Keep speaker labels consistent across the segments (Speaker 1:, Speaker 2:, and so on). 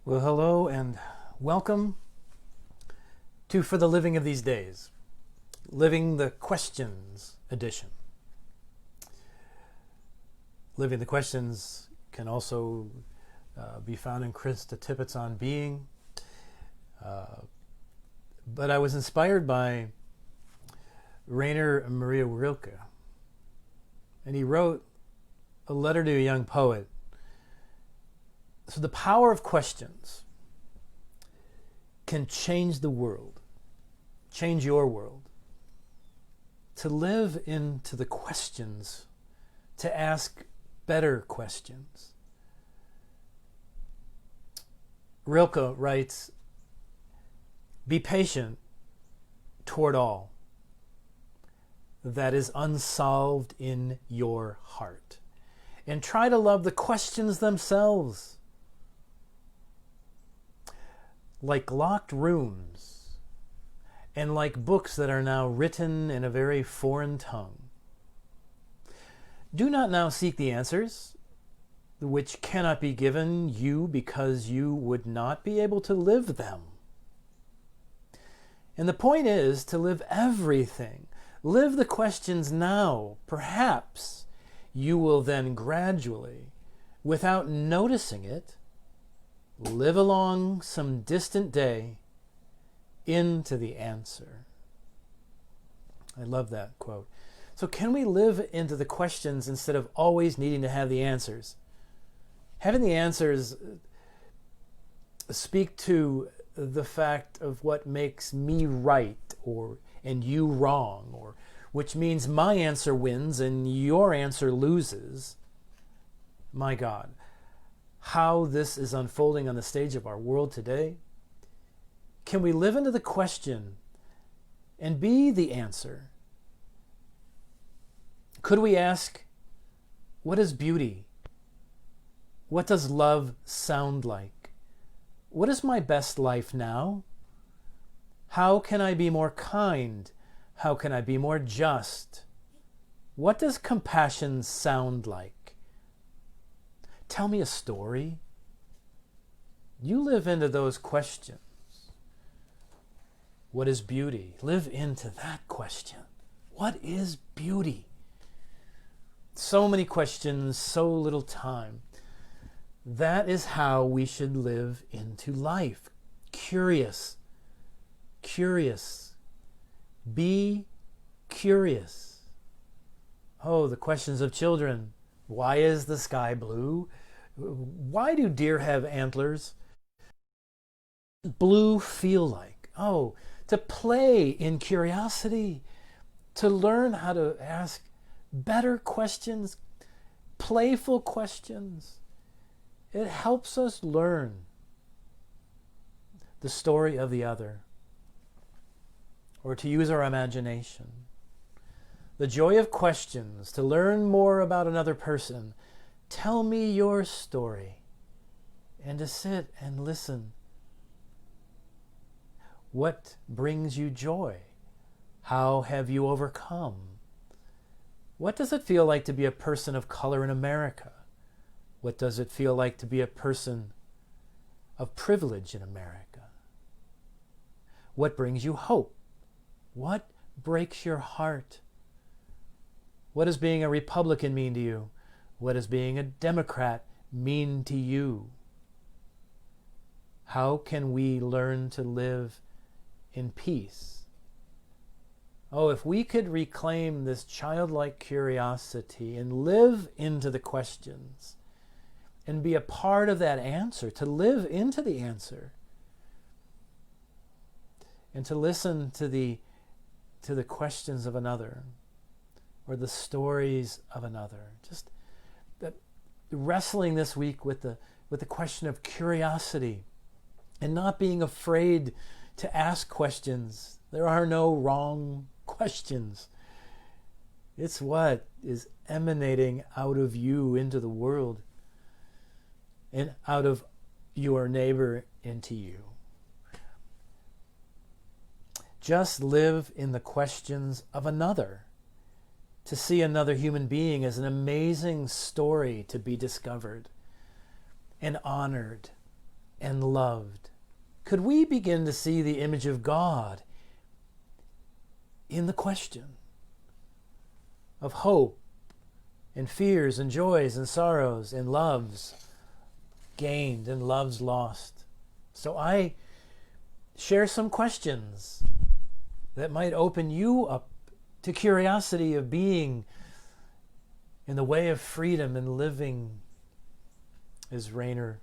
Speaker 1: Well, hello and welcome to For the Living of These Days, Living the Questions edition. Living the Questions can also be found in Krista Tippett's On Being. But I was inspired by Rainer Maria Rilke, and he wrote a letter to a young poet. So the power of questions can change the world, change your world. To live into the questions, to ask better questions. Rilke writes, "Be patient toward all that is unsolved in your heart, and try to love the questions themselves. Like locked rooms, and like books that are now written in a very foreign tongue. Do not now seek the answers, which cannot be given you because you would not be able to live them. And the point is to live everything. Live the questions now. Perhaps you will then gradually, without noticing it, live along some distant day into the answer." I love that quote. So can we live into the questions instead of always needing to have the answers? Having the answers speak to the fact of what makes me right and you wrong, or which means my answer wins and your answer loses. My God, how this is unfolding on the stage of our world today. Can we live into the question and be the answer? Could we ask, what is beauty? What does love sound like? What is my best life now? How can I be more kind? How can I be more just? What does compassion sound like? Tell me a story. You live into those questions. What is beauty? Live into that question. What is beauty? So many questions, so little time. That is how we should live into life. Curious. Curious. Be curious. Oh, the questions of children. Why is the sky blue? Why do deer have antlers? Blue feel like? Oh, to play in curiosity, to learn how to ask better questions, playful questions. It helps us learn the story of the other, or to use our imagination. The joy of questions, to learn more about another person. Tell me your story, and to sit and listen. What brings you joy? How have you overcome? What does it feel like to be a person of color in America? What does it feel like to be a person of privilege in America? What brings you hope? What breaks your heart? What does being a Republican mean to you? What does being a Democrat mean to you? How can we learn to live in peace? Oh, if we could reclaim this childlike curiosity and live into the questions and be a part of that answer, to live into the answer, and to listen to the questions of another, or the stories of another. Just wrestling this week with the question of curiosity and not being afraid to ask questions. There are no wrong questions. It's what is emanating out of you into the world and out of your neighbor into you. Just live in the questions of another. To see another human being as an amazing story to be discovered and honored and loved? Could we begin to see the image of God in the question of hope and fears and joys and sorrows and loves gained and loves lost? So I share some questions that might open you up to curiosity of being in the way of freedom and living, as Rainer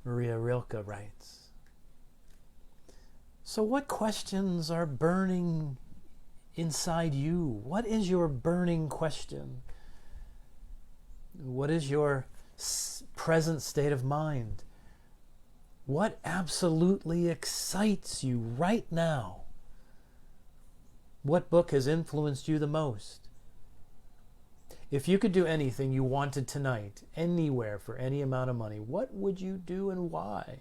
Speaker 1: Maria Rilke writes. So what questions are burning inside you? What is your burning question? What is your present state of mind? What absolutely excites you right now? What book has influenced you the most? If you could do anything you wanted tonight, anywhere for any amount of money, what would you do and why?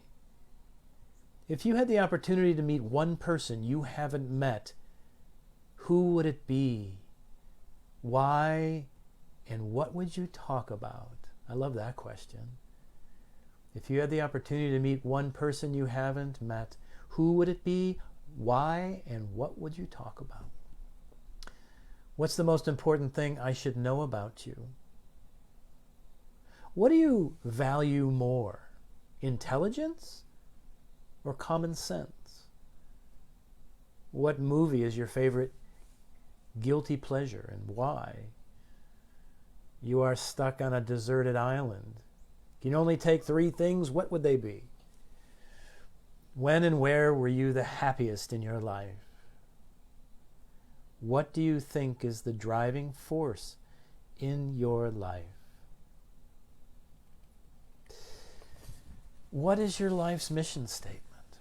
Speaker 1: If you had the opportunity to meet one person you haven't met, who would it be? Why? And what would you talk about? I love that question. If you had the opportunity to meet one person you haven't met, who would it be? Why? And what would you talk about? What's the most important thing I should know about you? What do you value more? Intelligence or common sense? What movie is your favorite guilty pleasure and why? You are stuck on a deserted island. You can only take 3 things. What would they be? When and where were you the happiest in your life? What do you think is the driving force in your life? What is your life's mission statement?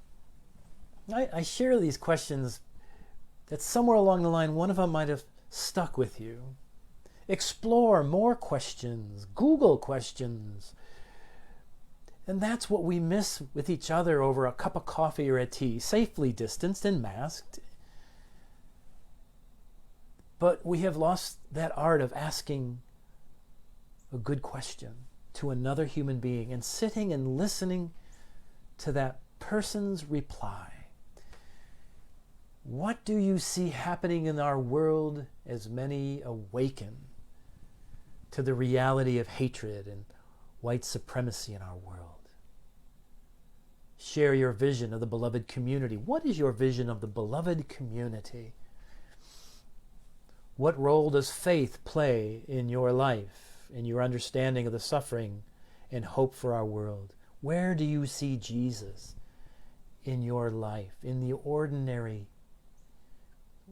Speaker 1: I share these questions that somewhere along the line, one of them might have stuck with you. Explore more questions, Google questions. And that's what we miss with each other over a cup of coffee or a tea, safely distanced and masked. But we have lost that art of asking a good question to another human being and sitting and listening to that person's reply. What do you see happening in our world as many awaken to the reality of hatred and white supremacy in our world? Share your vision of the beloved community. What is your vision of the beloved community? What role does faith play in your life, in your understanding of the suffering and hope for our world? Where do you see Jesus in your life, in the ordinary?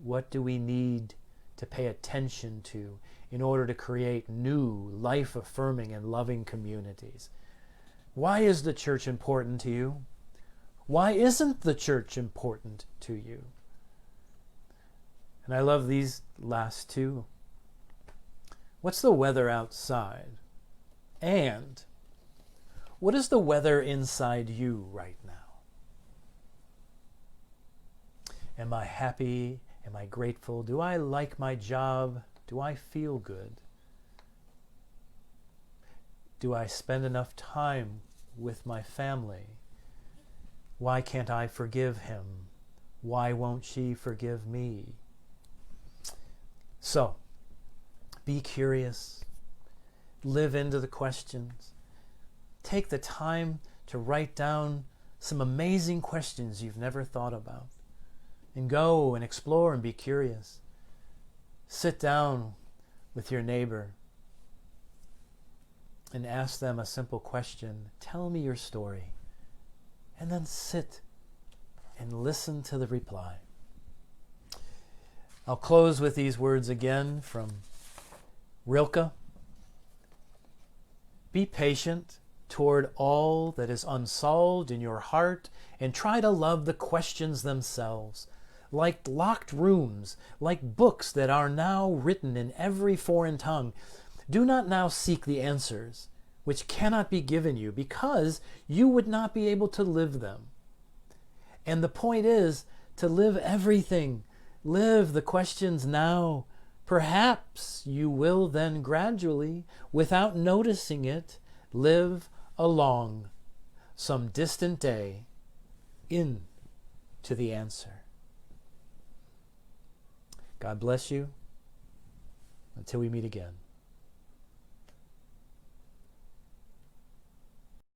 Speaker 1: What do we need to pay attention to in order to create new, life-affirming and loving communities? Why is the church important to you? Why isn't the church important to you? And I love these last 2. What's the weather outside? And what is the weather inside you right now? Am I happy? Am I grateful? Do I like my job? Do I feel good? Do I spend enough time with my family? Why can't I forgive him? Why won't she forgive me? So, be curious. Live into the questions. Take the time to write down some amazing questions you've never thought about. And go and explore and be curious. Sit down with your neighbor and ask them a simple question. Tell me your story. And then sit and listen to the reply. I'll close with these words again from Rilke. Be patient toward all that is unsolved in your heart and try to love the questions themselves. Like locked rooms, like books that are now written in every foreign tongue. Do not now seek the answers, which cannot be given you, because you would not be able to live them. And the point is to live everything. Live the questions now. Perhaps you will then gradually, without noticing it, live along some distant day in to the answer. God bless you. Until we meet again.